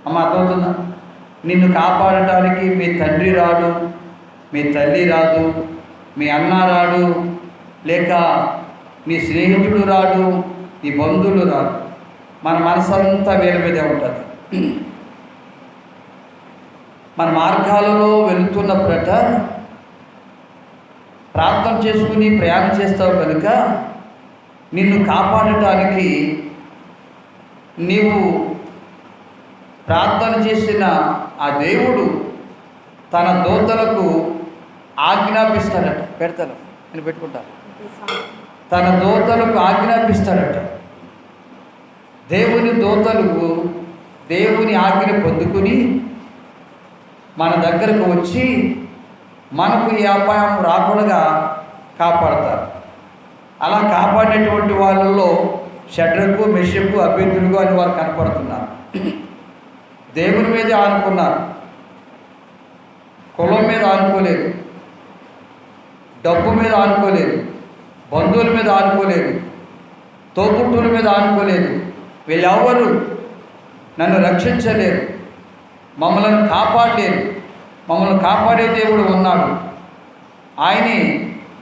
అమ్మ అర్థమవుతుందా? నిన్ను కాపాడటానికి మీ తండ్రి రాడు, మీ తల్లి రాదు, మీ అన్న రాడు, లేక నీ స్నేహితుడు రాడు, నీ బంధువులు రాడు. మన మనసంతా వీళ్ళ మీదే ఉంటుంది. మన మార్గాలలో వెళుతున్నప్పుడట ప్రార్థన చేసుకుని ప్రయాణం చేస్తావు కనుక నిన్ను కాపాడటానికి నీవు ప్రార్థన చేసిన ఆ దేవుడు తన దూతలకు ఆజ్ఞాపిస్తాడట. పెడతాను, నేను పెట్టుకుంటాను. తన దూతలకు ఆజ్ఞాపిస్తాడట. దేవుని దూతలు దేవుని ఆజ్ఞ పొందుకుని మన దగ్గరకు వచ్చి మనకు ఈ అపాయం రాకుండా కాపాడతారు. అలా కాపాడేటువంటి వాళ్ళలో షడ్రకు, మెషకు, అభ్యర్థులుగా అని వారు కనపడుతున్నారు. దేవుని మీదే ఆనుకున్నారు. కులం మీద ఆనుకోలేదు, డబ్బు మీద ఆనుకోలేదు, బంధువుల మీద ఆనుకోలేదు, తోబుట్టువుల మీద ఆనుకోలేదు. వీళ్ళెవ్వరూ నన్ను రక్షించలేరు, మమ్మల్ని కాపాడలేరు. మమ్మల్ని కాపాడే దేవుడు ఉన్నాడు, ఆయనే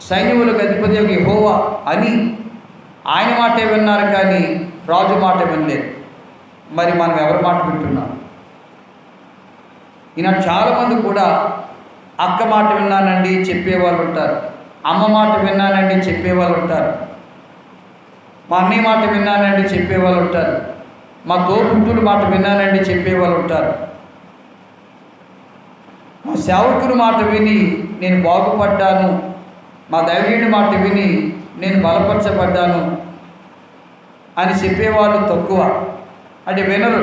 సైన్యములకు అధిపతి యెహోవా అని ఆయన మాటే విన్నారు, కానీ రాజు మాట వినలేదు. మరి మనం ఎవరి మాట వింటున్నాం? ఈనాడు చాలామంది కూడా అక్క మాట విన్నానండి చెప్పేవాళ్ళు ఉంటారు, అమ్మ మాట విన్నానండి చెప్పేవాళ్ళు ఉంటారు, మా అన్నయ్య మాట విన్నానండి చెప్పేవాళ్ళు ఉంటారు, మా తోబుట్టుల మాట విన్నానండి చెప్పేవాళ్ళు ఉంటారు. మా సేవకుని మాట విని నేను బాగుపడ్డాను, మా దైవజనుడి మాట విని నేను బలపరచబడ్డాను అని చెప్పేవాళ్ళు తక్కువ. అంటే వినరు.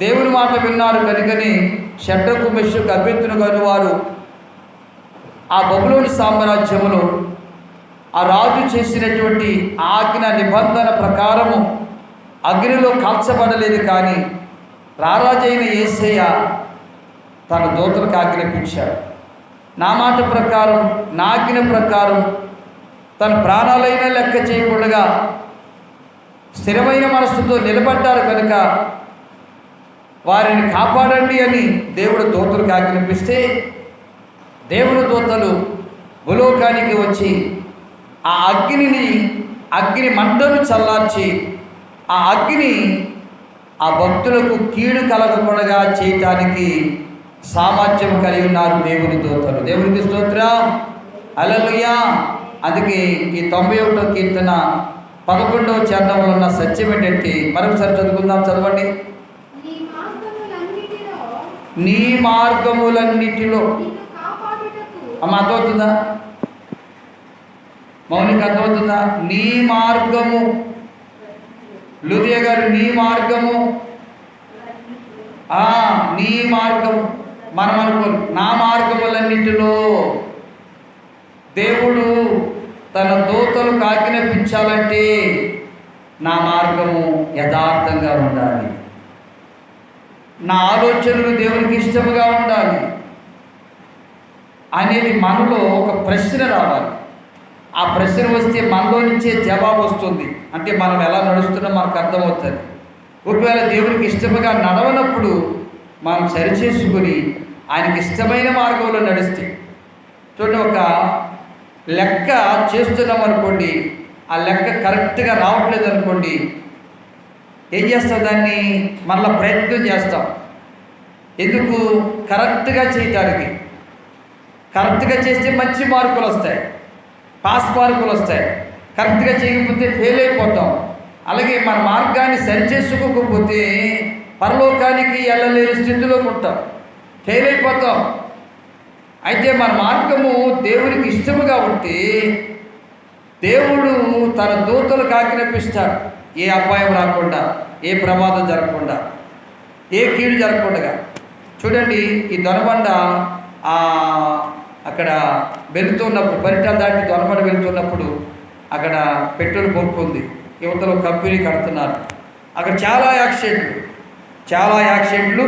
దేవుని మాట విన్నారు కనుకని షడ్రకు, మెషకు, అభ్యర్థులుగాను వారు ఆ బబులోను సామ్రాజ్యములో ఆ రాజు చేసినటువంటి ఆజ్ఞ నిబంధన ప్రకారము అగ్నిలో కాల్చబడలేదు. కానీ రారాజైన యేసయ్య తన దూతలకు ఆజ్ఞాపించాడు. నా మాట ప్రకారం, నా ఆజ్ఞ ప్రకారం తన ప్రాణాలైనా లెక్క చేయకుండా స్థిరమైన మనస్సుతో నిలబడ్డారు కనుక వారిని కాపాడండి అని దేవుడు దూతలకు ఆజ్ఞాపిస్తే దేవుని దూతలు భూలోకానికి వచ్చి ఆ అగ్ని మంటను చల్లార్చి ఆ అగ్ని ఆ భక్తులకు కీడు కలగకుండా చేయటానికి సామర్థ్యం కలిగి ఉన్నారు దేవుని దూతలు. దేవునికి స్తోత్రం, హల్లెలూయా. అందుకే ఈ 91వ కీర్తన 11వ చరణంలో ఉన్న సత్యం ఏంటంటే, మరొకసారి చదువుకుందాం, చదవండి. నీ మార్గములన్నిటిలో. అమ్మ అర్థమవుతుందా? మౌనికి అర్థమవుతుందా? నీ మార్గము. లూదియా గారు, నీ మార్గము, నీ మార్గము. మనం అనుకోరు, నా మార్గములన్నిటిలో. దేవుడు తన దూతలకు ఆజ్ఞాపించాలంటే నా మార్గము యథార్థంగా ఉండాలి, నా ఆలోచనలు దేవునికి ఇష్టముగా ఉండాలి అనేది మనలో ఒక ప్రశ్న రావాలి. ఆ ప్రశ్న వస్తే మనలో నుంచే జవాబు వస్తుంది. అంటే మనం ఎలా నడుస్తున్నాం మనకు అర్థమవుతుంది. ఒకవేళ దేవునికి ఇష్టముగా నడవనప్పుడు మనం సరిచేసుకుని ఆయనకి ఇష్టమైన మార్గంలో నడిస్తే, చూడండి, ఒక లెక్క చేస్తున్నాం అనుకోండి, ఆ లెక్క కరెక్ట్గా రావట్లేదు అనుకోండి, ఏం చేస్తాం? దాన్ని మళ్ళీ ప్రయత్నం చేస్తాం. ఎందుకు? కరెక్ట్గా చేయటానికి. కరెక్ట్గా చేస్తే మంచి మార్కులు వస్తాయి, పాస్ మార్కులు వస్తాయి. కరెక్ట్గా చేయకపోతే ఫెయిల్ అయిపోతాం. అలాగే మన మార్గాన్ని సరిచేసుకోకపోతే పరలోకానికి వెళ్ళలేని స్థితిలోకి ఉంటాం, ఫెయిల్ అయిపోతాం. అయితే మన మార్గము దేవునికి ఇష్టముగా ఉంటే దేవుడు తన దూతలకు ఆజ్ఞాపిస్తాడు, ఏ అపాయం రాకుండా, ఏ ప్రమాదం జరగకుండా, ఏ కీడు జరగకుండా. చూడండి, ఈ దొనబండ అక్కడ వెళుతున్నప్పుడు, పరిటాలు దాటి దొనబండ వెళుతున్నప్పుడు అక్కడ పెట్రోల్ బంక్ ఉంది, యువతలో కంపెనీ కడుతున్నారు. అక్కడ చాలా యాక్సిడెంట్లు